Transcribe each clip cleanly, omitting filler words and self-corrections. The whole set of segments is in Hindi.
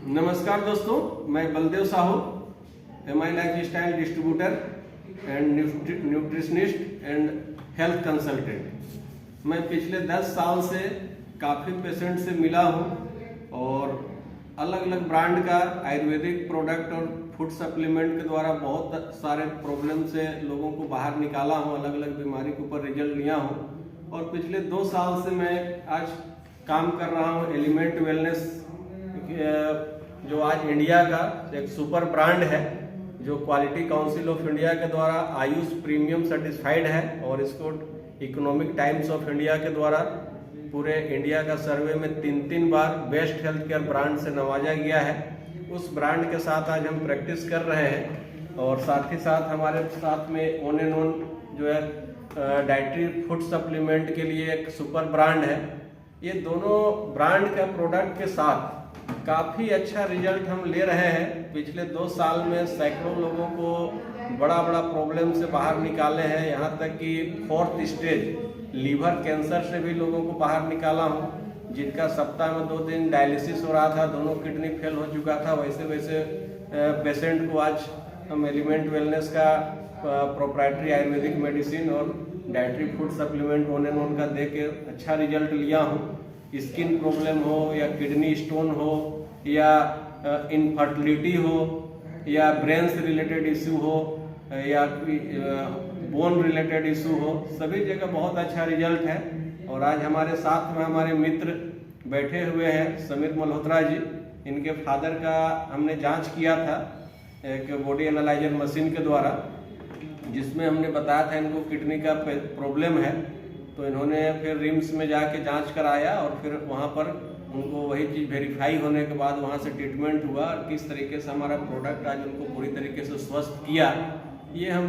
नमस्कार दोस्तों, मैं Baldev Sahu, MI life style distributor and nutritionist and health consultant. मैं पिछले 10 साल से काफ़ी पेशेंट से मिला हूँ और अलग अलग ब्रांड का आयुर्वेदिक प्रोडक्ट और फूड सप्लीमेंट के द्वारा बहुत सारे प्रॉब्लम से लोगों को बाहर निकाला हूँ, अलग अलग बीमारी के ऊपर रिजल्ट लिया हूँ। और पिछले 2 साल से मैं आज काम कर रहा हूँ एलिमेंट वेलनेस, जो आज इंडिया का एक सुपर ब्रांड है, जो क्वालिटी काउंसिल ऑफ इंडिया के द्वारा आयुष प्रीमियम सर्टिफाइड है और इसको इकोनॉमिक टाइम्स ऑफ इंडिया के द्वारा पूरे इंडिया का सर्वे में 3 बार बेस्ट हेल्थ केयर ब्रांड से नवाजा गया है। उस ब्रांड के साथ आज हम प्रैक्टिस कर रहे हैं और साथ ही साथ हमारे साथ में ऑन एंड ऑन जो है डाइटरी फूड सप्लीमेंट के लिए एक सुपर ब्रांड है। ये दोनों ब्रांड का प्रोडक्ट के साथ काफ़ी अच्छा रिजल्ट हम ले रहे हैं। पिछले 2 साल में सैकड़ों लोगों को बड़ा प्रॉब्लम से बाहर निकाले हैं, यहाँ तक कि 4th स्टेज लीवर कैंसर से भी लोगों को बाहर निकाला हूँ, जिनका सप्ताह में 2 दिन डायलिसिस हो रहा था, दोनों किडनी फेल हो चुका था। वैसे पेशेंट को आज हम एलिमेंट वेलनेस का प्रोप्राइटरी आयुर्वेदिक मेडिसिन और dietary food supplement on and on का दे के अच्छा रिजल्ट लिया हूँ। स्किन प्रॉब्लम हो या किडनी स्टोन हो या इनफर्टिलिटी हो या ब्रेन से रिलेटेड इशू हो या बोन रिलेटेड इशू हो, सभी जगह बहुत अच्छा रिजल्ट है। और आज हमारे साथ में हमारे मित्र बैठे हुए हैं, समीर मल्होत्रा जी। इनके फादर का हमने जांच किया था एक बॉडी एनालाइजर मशीन के द्वारा, जिसमें हमने बताया था इनको किडनी का प्रॉब्लम है। तो इन्होंने फिर रिम्स में जाके जांच कराया और फिर वहाँ पर उनको वही चीज़ वेरीफाई होने के बाद वहाँ से ट्रीटमेंट हुआ और किस तरीके से हमारा प्रोडक्ट आज उनको पूरी तरीके से स्वस्थ किया, ये हम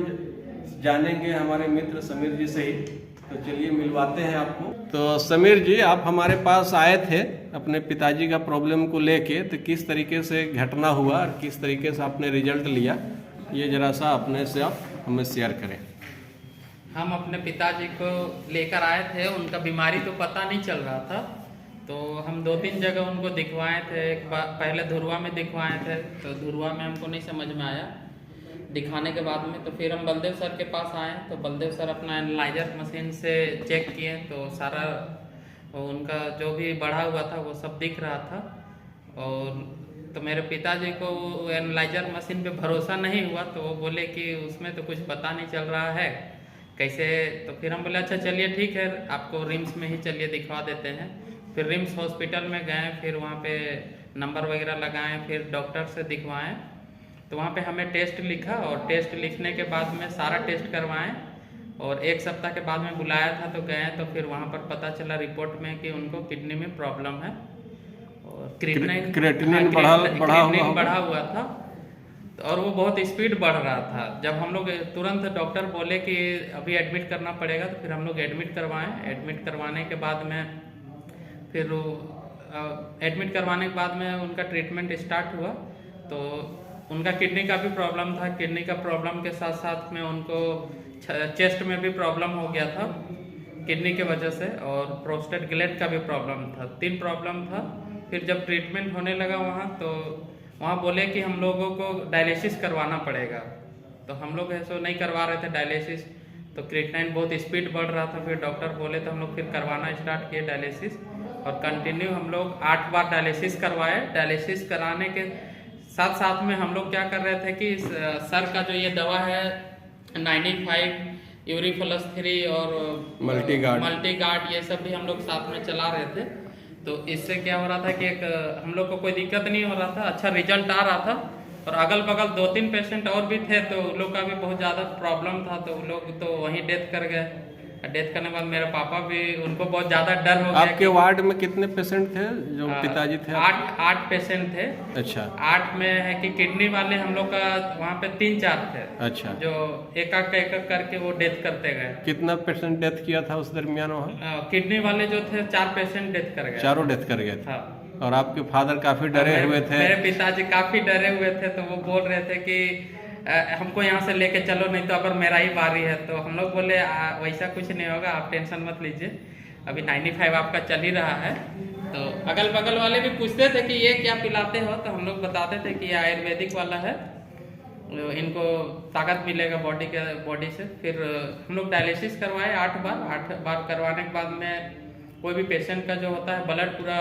जानेंगे हमारे मित्र समीर जी से ही। तो चलिए मिलवाते हैं आपको। तो समीर जी, आप हमारे पास आए थे अपने पिताजी का प्रॉब्लम को लेके, तो किस तरीके से घटना हुआ और किस तरीके से आपने रिजल्ट लिया, ये जरा सा अपने से आप हमें शेयर करें। हम अपने पिताजी को लेकर आए थे, उनका बीमारी तो पता नहीं चल रहा था, तो हम 2-3 जगह उनको दिखवाए थे। एक बार पहले धुरवा में दिखवाए थे, तो धुरवा में हमको नहीं समझ में आया दिखाने के बाद में, तो फिर हम बलदेव सर के पास आए। तो बलदेव सर अपना एनालाइजर मशीन से चेक किए तो सारा उनका जो भी बढ़ा हुआ था वो सब दिख रहा था। और तो मेरे पिताजी को एनालाइजर मशीन पे भरोसा नहीं हुआ, तो वो बोले कि उसमें तो कुछ पता नहीं चल रहा है कैसे। तो फिर हम बोले अच्छा चलिए ठीक है, आपको रिम्स में ही चलिए दिखवा देते हैं। फिर रिम्स हॉस्पिटल में गए, फिर वहाँ पे नंबर वगैरह लगाएं, फिर डॉक्टर से दिखवाएं। तो वहाँ पे हमें टेस्ट लिखा और टेस्ट लिखने के बाद में सारा टेस्ट करवाएं और 1 सप्ताह के बाद में बुलाया था। तो गए तो फिर वहाँ पर पता चला रिपोर्ट में कि उनको किडनी में प्रॉब्लम है और क्रिएटिनिन बढ़ा हुआ था और वो बहुत स्पीड बढ़ रहा था। जब हम लोग तुरंत डॉक्टर बोले कि अभी एडमिट करना पड़ेगा, तो फिर हम लोग एडमिट करवाएं। एडमिट करवाने के बाद में फिर एडमिट करवाने के बाद में उनका ट्रीटमेंट स्टार्ट हुआ। तो उनका किडनी का भी प्रॉब्लम था, किडनी का प्रॉब्लम के साथ साथ में उनको चेस्ट में भी प्रॉब्लम हो गया था किडनी के वजह से, और प्रोस्टेट ग्लैंड का भी प्रॉब्लम था। 3 प्रॉब्लम था। फिर जब ट्रीटमेंट होने लगा तो वहाँ बोले कि हम लोगों को डायलिसिस करवाना पड़ेगा। तो हम लोग ऐसा नहीं करवा रहे थे डायलिसिस, तो क्रिएटिनिन बहुत स्पीड बढ़ रहा था। फिर डॉक्टर बोले तो हम लोग फिर करवाना स्टार्ट किए डायलिसिस और कंटिन्यू हम लोग 8 बार डायलिसिस करवाए। डायलिसिस कराने के साथ साथ में हम लोग क्या कर रहे थे कि सर का जो ये दवा है 95 यूरिफोलस 3 और मल्टीगार्ड, ये सब भी हम लोग साथ में चला रहे थे। तो इससे क्या हो रहा था कि एक हम लोग को कोई दिक्कत नहीं हो रहा था, अच्छा रिजल्ट आ रहा था। और अगल बगल 2-3 पेशेंट और भी थे, तो उन लोग का भी बहुत ज़्यादा प्रॉब्लम था, तो उन लोग तो वहीं डेथ कर गए। डेथ करने के बाद मेरे पापा भी, उनको बहुत ज़्यादा डर हो गया। आपके वार्ड में कितने पेशेंट थे जो पिताजी थे? 8 पेशेंट थे। अच्छा। 8 में है कि किडनी वाले हम लोग का वहाँ पे 3-4 थे। अच्छा। जो एक करके वो डेथ करते गए। कितना पेशेंट डेथ किया था उस दरमियान वहाँ? किडनी वाले जो थे 4 पेशेंट डेथ कर गए। चारों डेथ कर गए थे। हाँ। और आपके फादर काफी डरे हुए थे? मेरे पिताजी काफी डरे हुए थे, तो वो बोल रहे थे कि हमको यहाँ से लेके चलो, नहीं तो अगर मेरा ही बारी है। तो हम लोग बोले वैसा कुछ नहीं होगा, आप टेंशन मत लीजिए, अभी 95 आपका चल ही रहा है। तो अगल बगल वाले भी पूछते थे कि ये क्या पिलाते हो, तो हम लोग बताते थे कि ये आयुर्वेदिक वाला है, इनको ताकत मिलेगा बॉडी से। फिर हम लोग डायलिसिस करवाए 8 बार करवाने के बाद में कोई भी पेशेंट का जो होता है ब्लड पूरा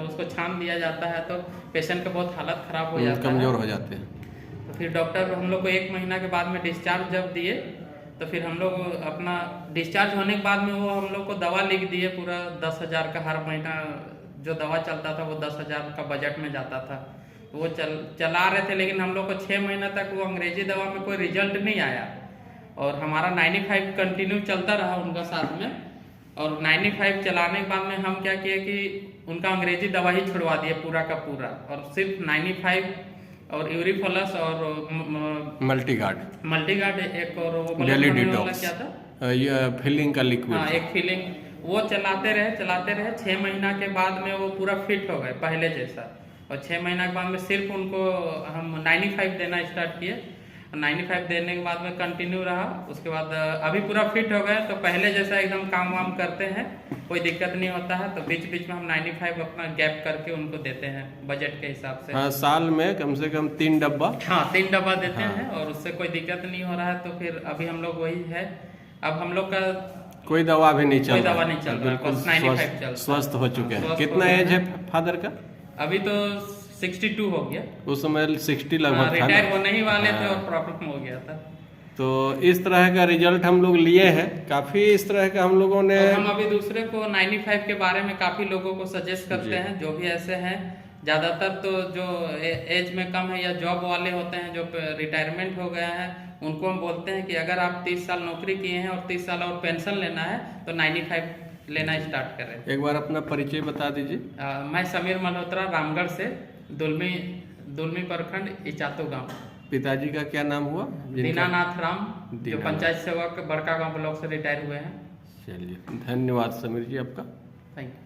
उसको छान दिया जाता है, तो पेशेंट का बहुत हालत खराब हो जाता है, कमजोर हो जाते हैं। तो फिर डॉक्टर हम लोग को 1 महीना के बाद में डिस्चार्ज जब दिए, तो फिर हम लोग अपना डिस्चार्ज होने के बाद में वो हम लोग को दवा लिख दिए, पूरा 10,000 का हर महीना जो दवा चलता था वो 10,000 का बजट में जाता था। तो वो चला रहे थे, लेकिन हम लोग को 6 महीना तक वो अंग्रेजी दवा में कोई रिजल्ट नहीं आया, और हमारा 95 कंटिन्यू चलता रहा उनका साथ में। और 95 चलाने के बाद में हम क्या किए कि उनका अंग्रेजी दवा ही छुड़वा दिए पूरा का पूरा, और सिर्फ 95 और यूरिफोलस और मल्टीगार्ड एक और वो डेली डिटॉक्स क्या था, ये फीलिंग का लिक्विड। हाँ, एक फीलिंग वो चलाते रहे 6 महीना के बाद में वो पूरा फिट हो गए पहले जैसा। और 6 महीना के बाद में सिर्फ उनको हम 95 देना स्टार्ट किए, 95 देने के बाद में कंटिन्यू रहा। उसके बाद अभी पूरा फिट हो गए, तो पहले जैसा एकदम काम वाम करते हैं, कोई दिक्कत नहीं होता है। तो बीच बीच में हम 95 अपना गैप करके उनको देते हैं बजट के हिसाब से। हाँ, साल में कम से कम 3 डब्बा। हाँ, 3 डब्बा देते हाँ। हैं, और उससे कोई दिक्कत नहीं हो रहा है। तो फिर अभी हम लोग वही है, अब हम लोग का कोई दवा भी नहीं चल कोई रहा, दवा नहीं चल रहा, बस 95 चल रहा। स्वस्थ हो चुके हैं। स्वस्थ कितना हो एज गए है फादर का? अभी तो 62 हो गया, उस समय 60 लगभग था रिटायर ना? होने ही वाले थे हाँ। और प्रॉब्लम हो गया था। तो इस तरह का रिजल्ट हम लोग लिए हैं, काफी इस तरह का हम लोगों ने। और हम अभी दूसरे को 95 के बारे में काफी लोगों को सजेस्ट करते हैं, जो भी ऐसे हैं। ज्यादातर तो जो एज में कम है या जॉब वाले होते हैं, जो रिटायरमेंट हो गया है, उनको हम बोलते हैं कि अगर आप 30 साल नौकरी किए हैं और 30 साल और पेंशन लेना है तो 95 लेना स्टार्ट करें। एक बार अपना परिचय बता दीजिए। मैं समीर मल्होत्रा, रामगढ़ से, दुलमी प्रखंड, इचातो गांव। पिताजी का क्या नाम हुआ? दीनानाथ राम, जो दीनानाथ। पंचायत सेवक बड़का गांव ब्लॉक से रिटायर हुए हैं। चलिए, धन्यवाद समीर जी आपका। Thank you.